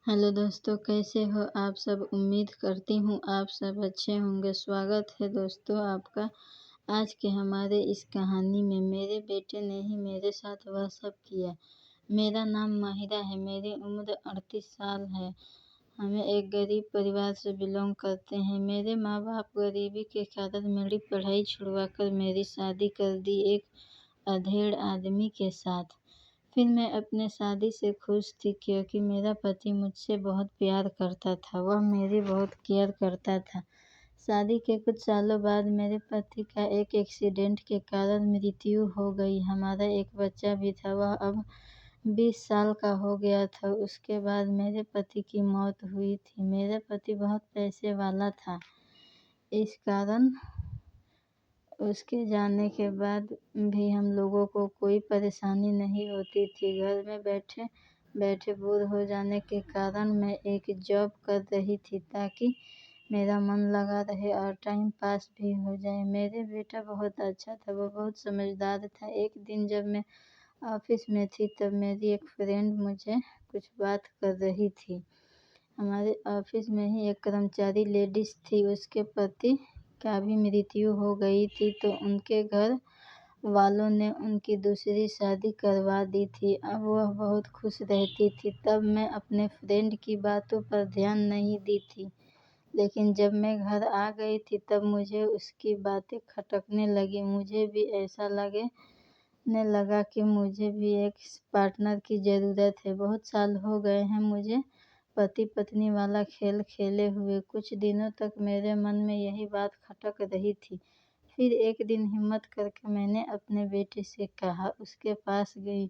Hello दोस्तों, कैसे हो आप सब। उम्मीद करती हूँ आप सब अच्छे होंगे। स्वागत है दोस्तों आपका आज के हमारे इस कहानी में। मेरे बेटे ने ही मेरे साथ वह सब किया। मेरा नाम माहिरा है, मेरी उम्र 38 साल है। हमें एक गरीब परिवार से बिलोंग करते हैं। मेरे माँ बाप गरीबी के कारण मेरी पढ़ाई छुड़वाकर मेरी शादी कर दी एक अधेड़ आदमी के साथ। फिर मैं अपने शादी से खुश थी क्योंकि मेरा पति मुझसे बहुत प्यार करता था, वह मेरी बहुत केयर करता था। शादी के कुछ सालों बाद मेरे पति का एक एक्सीडेंट के कारण मृत्यु हो गई। हमारा एक बच्चा भी था, वह अब 20 साल का हो गया था। उसके बाद मेरे पति की मौत हुई थी। मेरा पति बहुत पैसे वाला था, इस कारण उसके जाने के बाद भी हम लोगों को कोई परेशानी नहीं होती थी। घर में बैठे बैठे बोर हो जाने के कारण मैं एक जॉब कर रही थी ताकि मेरा मन लगा रहे और टाइम पास भी हो जाए। मेरे बेटा बहुत अच्छा था, वो बहुत समझदार था। एक दिन जब मैं ऑफिस में थी तब मेरी एक फ्रेंड मुझे कुछ बात कर रही थी। हमारे ऑफिस में ही एक कर्मचारी लेडीज थी, उसके पति का भी मृत्यु हो गई थी, तो उनके घर वालों ने उनकी दूसरी शादी करवा दी थी। अब वह बहुत खुश रहती थी। तब मैं अपने फ्रेंड की बातों पर ध्यान नहीं दी थी, लेकिन जब मैं घर आ गई थी तब मुझे उसकी बातें खटकने लगी। मुझे भी ऐसा लगने लगा कि मुझे भी एक पार्टनर की ज़रूरत है। बहुत साल हो गए हैं मुझे पति पत्नी वाला खेल खेले हुए। कुछ दिनों तक मेरे मन में यही बात खटक रही थी। फिर एक दिन हिम्मत करके मैंने अपने बेटे से कहा, उसके पास गई।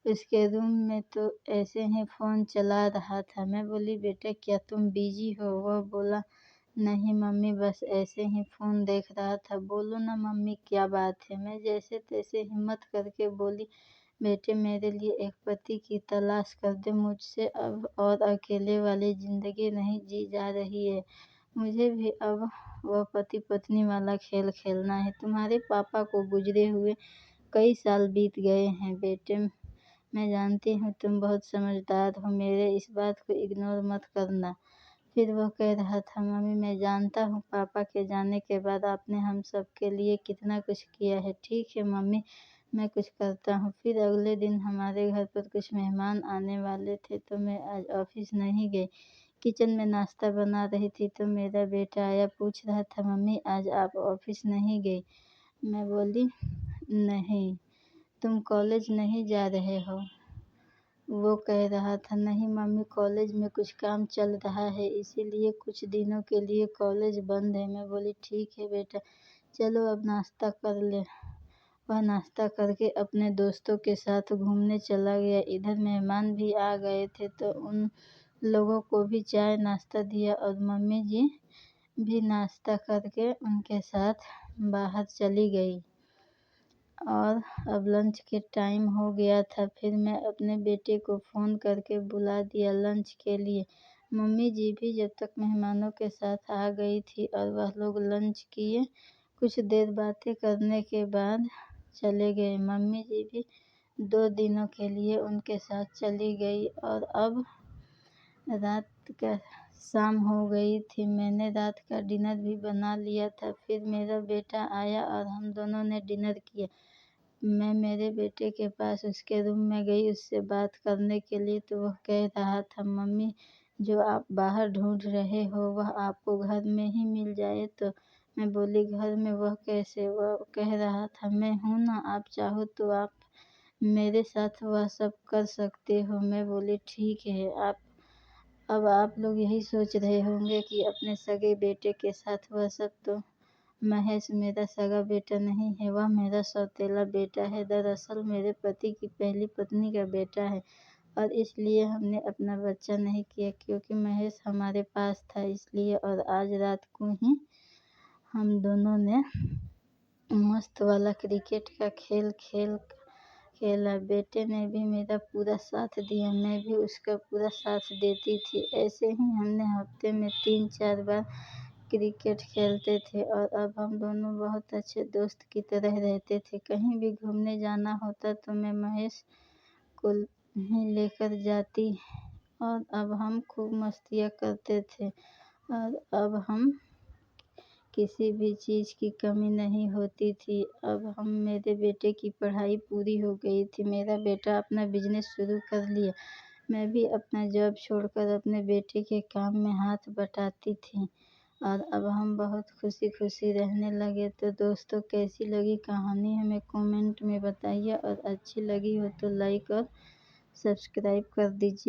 उसके रूम में तो ऐसे ही फ़ोन चला रहा था। मैं बोली, बेटा क्या तुम बिजी हो। वह बोला, नहीं मम्मी, बस ऐसे ही फ़ोन देख रहा था। बोलो ना मम्मी, क्या बात है। मैं जैसे तैसे हिम्मत करके बोली, बेटे मेरे लिए एक पति की तलाश कर दे। मुझसे अब और अकेले वाली ज़िंदगी नहीं जी जा रही है। मुझे भी अब वह पति पत्नी वाला खेल खेलना है। तुम्हारे पापा को गुजरे हुए कई साल बीत गए हैं बेटे। मैं जानती हूँ तुम बहुत समझदार हो, मेरे इस बात को इग्नोर मत करना। फिर वह कह रहा था, मम्मी मैं जानता हूँ पापा के जाने के बाद आपने हम सब के लिए कितना कुछ किया है। ठीक है मम्मी, मैं कुछ करता हूँ। फिर अगले दिन हमारे घर पर कुछ मेहमान आने वाले थे, तो मैं आज ऑफिस नहीं गई। किचन में नाश्ता बना रही थी तो मेरा बेटा आया, पूछ रहा था, मम्मी आज आप ऑफिस नहीं गई। मैं बोली, नहीं। तुम कॉलेज नहीं जा रहे हो। वो कह रहा था, नहीं मम्मी, कॉलेज में कुछ काम चल रहा है, इसीलिए कुछ दिनों के लिए कॉलेज बंद है। मैं बोली, ठीक है बेटा, चलो अब नाश्ता कर ले। वह नाश्ता करके अपने दोस्तों के साथ घूमने चला गया। इधर मेहमान भी आ गए थे तो उन लोगों को भी चाय नाश्ता दिया और मम्मी जी भी नाश्ता करके उनके साथ बाहर चली गई। और अब लंच के टाइम हो गया था। फिर मैं अपने बेटे को फ़ोन करके बुला दिया लंच के लिए। मम्मी जी भी जब तक मेहमानों के साथ आ गई थी और वह लोग लंच किए, कुछ देर बातें करने के बाद चले गए। मम्मी जी भी 2 दिनों के लिए उनके साथ चली गई और अब रात का शाम हो गई थी। मैंने रात का डिनर भी बना लिया था। फिर मेरा बेटा आया और हम दोनों ने डिनर किया। मैं मेरे बेटे के पास उसके रूम में गई उससे बात करने के लिए, तो वह कह रहा था, मम्मी जो आप बाहर ढूंढ रहे हो वह आपको घर में ही मिल जाए तो। मैं बोली, घर में वह कैसे। वह कह रहा था, मैं हूँ ना, आप चाहो तो आप मेरे साथ वह सब कर सकते हो। मैं बोली, ठीक है। अब आप लोग यही सोच रहे होंगे कि अपने सगे बेटे के साथ वह सब, तो महेश मेरा सगा बेटा नहीं है, वह मेरा सौतेला बेटा है। दरअसल मेरे पति की पहली पत्नी का बेटा है और इसलिए हमने अपना बच्चा नहीं किया क्योंकि महेश हमारे पास था, इसलिए। और आज रात को ही हम दोनों ने मस्त वाला क्रिकेट का खेला। बेटे ने भी मेरा पूरा साथ दिया, मैं भी उसका पूरा साथ देती थी। ऐसे ही हमने हफ्ते में 3-4 बार क्रिकेट खेलते थे और अब हम दोनों बहुत अच्छे दोस्त की तरह रहते थे। कहीं भी घूमने जाना होता तो मैं महेश को ही लेकर जाती और अब हम खूब मस्तियाँ करते थे और अब हम किसी भी चीज़ की कमी नहीं होती थी। अब मेरे बेटे की पढ़ाई पूरी हो गई थी, मेरा बेटा अपना बिजनेस शुरू कर लिया। मैं भी अपना जॉब छोड़कर अपने बेटे के काम में हाथ बटाती थी और अब हम बहुत खुशी खुशी रहने लगे। तो दोस्तों, कैसी लगी कहानी हमें कमेंट में बताइए और अच्छी लगी हो तो लाइक और सब्सक्राइब कर दीजिए।